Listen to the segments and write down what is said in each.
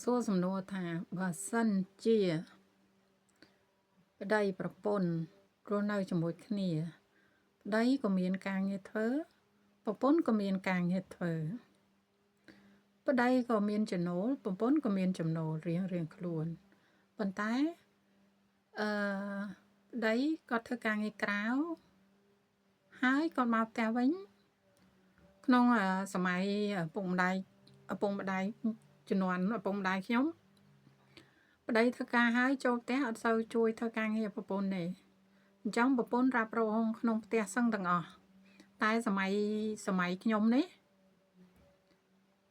សួរសំណួរថាបើសិនជាប្តីប្រពន្ធរស់នៅជាមួយគ្នាប្តីក៏មានការងារធ្វើប្រពន្ធក៏មានការងារធ្វើប្តីក៏មានចំណូលប្រពន្ធក៏មានចំណូលរៀងៗខ្លួនប៉ុន្តែអឺប្តីគាត់ធ្វើការងារក្រៅហើយគាត់មកផ្ទះវិញក្នុងសម័យឪពុកម្ដាយជំនាន់ឪពុកម្ដាយខ្ញុំប្តីធ្វើការហើយចូលផ្ទះអត់សូវជួយធ្វើការងារប្រពន្ធទេអញ្ចឹងប្រពន្ធរ៉ាប់រងក្នុងផ្ទះសឹងទាំងអស់តែសម័យខ្ញុំនេះ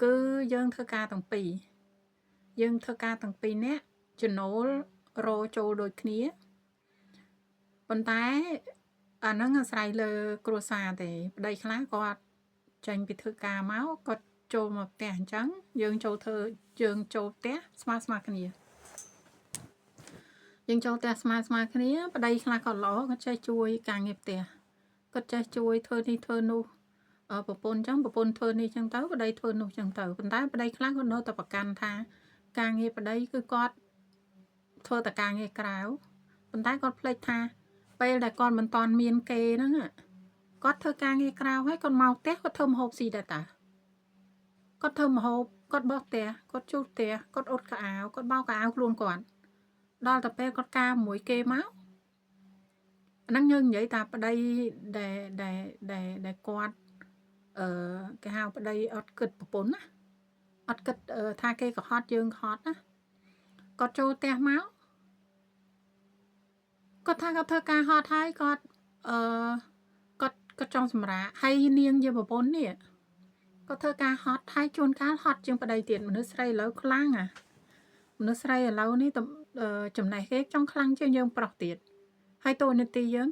គឺយើងធ្វើការទាំងពីរនាក់ចំណូលរចូលដូចគ្នាប៉ុន្តែអាហ្នឹងអាស្រ័យលើគ្រួសារទេប្តីខ្លះគាត់ចេញពីធ្វើការមកគាត់ចូលមកផ្ទះអញ្ចឹងយើងចូលផ្ទះស្មើគ្នាយើងចូលផ្ទះស្មើគ្នាប្តីខ្លះគាត់ល្អគាត់ចេះជួយការងារផ្ទះគាត់ចេះជួយធ្វើនេះធ្វើនោះប្រពន្ធអញ្ចឹងប្រពន្ធធ្វើនេះអញ្ចឹងទៅប្តីធ្វើនោះអញ្ចឹងទៅប៉ុន្តែប្តីខ្លះគាត់នៅតែប្រកាន់ថាការងារប្តីគឺគាត់ធ្វើតែការងារក្រៅប៉ុន្តែគាត់ភ្លេចថាពេលដែលគាត់មិនតាន់មានគេហ្នឹងគាត់ធ្វើការងារក្រៅហើយគាត់មកផ្ទះគាត់ធ្វើម្ហូបស៊ីដែរតាគាត់ធ្វើម្ហូបគាត់បោសផ្ទះគាត់ជូតផ្ទះគាត់អ៊ុតខោអាវគាត់បោកខោអាវខ្លួនគាត់ដល់តែពេលគាត់ការមួយគេមកអាហ្នឹងយើងនិយាយថាប្តីដែលគាត់គេហៅប្តីអត់គិតប្រពន្ធណាអត់គិតថាគេកុហកយើងកុហកណាគាត់ចូលផ្ទះមកគាត់ថាគាត់ធ្វើការហត់ហើយគាត់គាត់ចង់សម្រាកហើយនាងជាប្រពន្ធនេះគាត់ធ្វើការហត់ហើយជួនកាលហត់ជាងប្តីទៀតមនុស្សស្រីឥឡូវខ្លាំងមនុស្សស្រីឥឡូវនេះចំណេះគេចង់ខ្លាំងជាងយើងប្រុសទៀតហើយតួនាទីយើង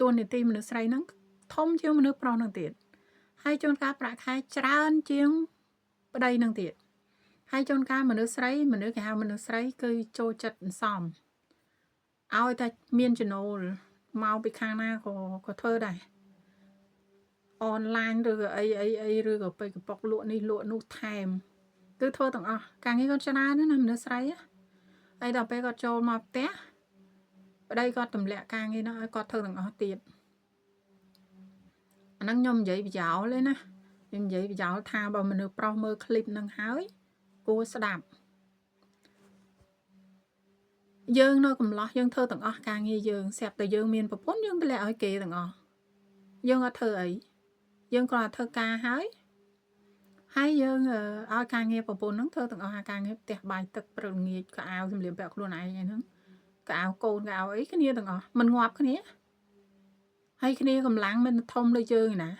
តួនាទីមនុស្សស្រីហ្នឹងធំជាងមនុស្សប្រុសហ្នឹងទៀតហើយជួនកាលប្រាក់ខែច្រើនជាងប្តីហ្នឹងទៀតហើយជួនកាលមនុស្សគេហៅមនុស្សស្រីគឺចូលចិត្តអន្សំឲ្យតែមានចំណូលមកពីខាងណាក៏ធ្វើដែរអនឡាញឬក៏អីឬក៏ពេកកប៉ុកលក់នេះលក់នោះថែមគឺធ្វើទាំងអស់ការងារគាត់ច្រើនណាស់មនុស្សស្រីហើយដល់ពេលគាត់ចូលមកផ្ទះប្តីគាត់ទម្លាក់ការងារនោះឲ្យគាត់ធ្វើទាំងអស់ទៀតអាហ្នឹងខ្ញុំនិយាយប្រយោលទេណាខ្ញុំនិយាយប្រយោលថាបើមនុស្សប្រុសមើលឃ្លីបហ្នឹងហើយគួរស្ដាប់យើងនៅកំឡោះយើងធ្វើទាំងអស់ការងារយើងស្រាប់តែយើងមានប្រពន្ធយើងទម្លាក់ឲ្យគេទាំងអស់យើងអត់ធ្វើអីយើងគ្រាន់តែធ្វើការហើយយើងឲ្យការងារប្រពន្ធហ្នឹងធ្វើទាំងអស់ការងារផ្ទះបាយទឹកព្រឹកល្ងាចកៅអៅសម្លៀកបំពាក់ខ្លួនឯងអីហ្នឹងកៅអៅកូនកៅអៅអីគ្នាទាំងអស់មិនងាប់គ្នាហើយគ្នាកម្លាំងមិនធំដូចយើងណា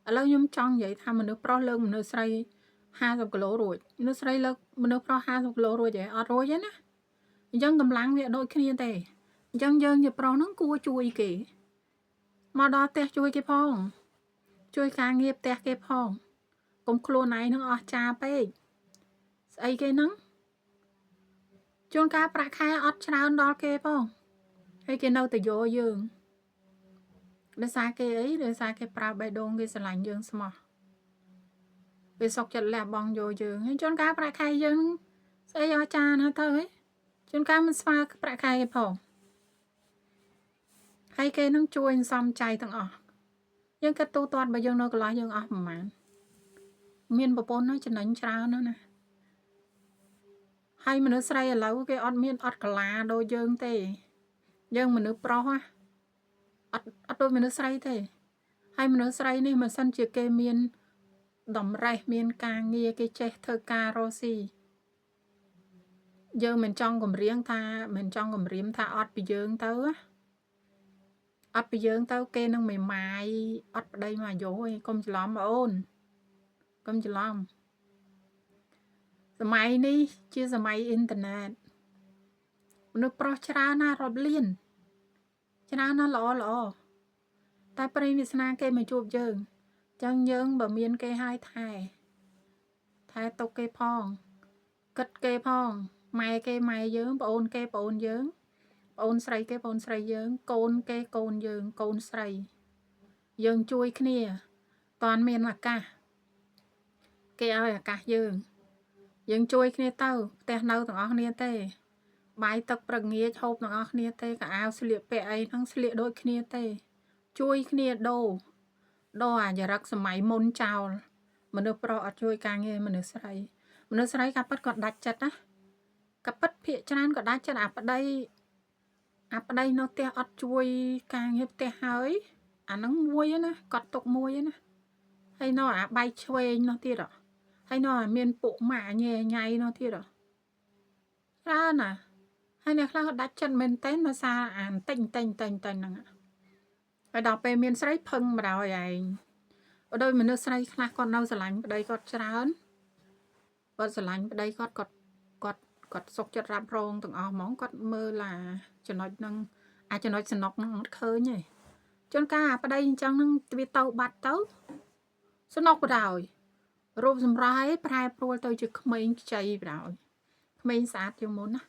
ឥឡូវខ្ញុំចង់និយាយថាមនុស្សប្រុសលើកមនុស្សស្រី50គីឡូរួចមនុស្សស្រីលើកមនុស្សប្រុស50គីឡូរួចទេអត់រួចទេណាអញ្ចឹងកម្លាំងវាដូចគ្នាទេអញ្ចឹងយើងជាប្រុសហ្នឹងគួរជួយគេមកដល់ផ្ទះជួយគេផងជួយការងារផ្ទះគេផងកុំខ្លួនឯងនឹងអស់ចាពេកស្អីគេហ្នឹងជួនកាលប្រាក់ខែអត់ច្រើនដល់គេផងហើយគេនៅតែយកយើងដោយសារគេអីដោយសារគេប្រើបេះដូងគេស្រឡាញ់យើងស្មោះវាសុកចិត្តលះបង់យកយើងហើយជួនកាលប្រាក់ខែយើងស្អីអស់ចាណាទៅហីជួនកាលមិនស្មើប្រាក់ខែគេផងហើយគេនឹងជួយសំចៃទាំងអស់យើងគិតទូទាត់បើយើងនៅកន្លោះយើងអស់ប្រហែលមានប្រពន្ធនោះចំណេញច្រើនណាស់ហើយមនុស្សស្រីឥឡូវគេអត់កាឡាដូចយើងទេយើងមនុស្សប្រុសអត់ដូចមនុស្សស្រីទេហើយមនុស្សស្រីនេះមិនសិនជាគេមានតម្រេះមានការងារគេចេះធ្វើការរស់ស៊ីយើងមិនចង់គម្រាមថាអត់ពីយើងទៅអត់ពីយើងទៅគេនឹងមេម៉ាយអត់ប្តីមកអាយុឯងកុំច្រឡំបងអូនកុំច្រឡំសម័យនេះជាសម័យអ៊ីនធឺណិតមនុស្សប្រុសច្រើនណាស់រាប់លានច្រើនណាស់ល្អតែប្រិយវាសនាគេមកជួបយើងចឹងយើងបើមានគេឲ្យថែទុកគេផងគិតគេផងម៉ែគេម៉ែយើងប្អូនគេប្អូនយើងប្អូនស្រីគេប្អូនស្រីយើងកូនគេកូនយើងកូនស្រីយើងជួយគ្នាតាន់មានឱកាសគេឲ្យឱកាសយើង យើងជួយគ្នាទៅផ្ទះនៅទាំងអស់គ្នាទេបាយទឹកព្រឹកងាយហូបទាំងអស់គ្នាទេកៅអៅស្លៀកពាក់អីហ្នឹងស្លៀកដូចគ្នាទេជួយគ្នាដូរអាចរិតសម័យមុនចោលមនុស្សប្រុសអត់ជួយការងារមនុស្សស្រីការពិតគាត់ដាច់ចិត្តណាការពិតភាកច្រើនក៏ដាច់ចិត្តអាប្តីនៅផ្ទះអត់ជួយការងារផ្ទះហើយអាហ្នឹងមួយណាគាត់ទុកមួយណាហើយនៅអាបាយឆ្វេងនោះទៀតហើយនៅអាមានពួកម៉ាក់ញ៉ែញ៉ៃនោះទៀតច្រើនណាហើយអ្នកខ្លះក៏ដាច់ចិត្តមែនតើដោយសារអាបន្តិចហ្នឹងហើយដល់ពេលមានស្រីផឹងបដ ாய் ឯងដោយមនុស្សស្រីខ្លះគាត់នៅស្រឡាញ់ប្តីគាត់ច្រើនគាត់ស្រឡាញ់ប្តីគាត់សុខចិត្តរ៉ាប់រងទាំងអស់ហ្មងគាត់មើលឡាចំណុចហ្នឹងចំណុចសំណុកហ្នឹងអត់ឃើញទេជួនកាលអាប្តីអញ្ចឹងហ្នឹងវាទៅបាត់ទៅសំណុកបដ ாய் រូបសម្រស់ឯងប្រែប្រួលទៅជាក្មេងខ្ចីបដ ாய் ក្មេងស្អាតជាងមុនណា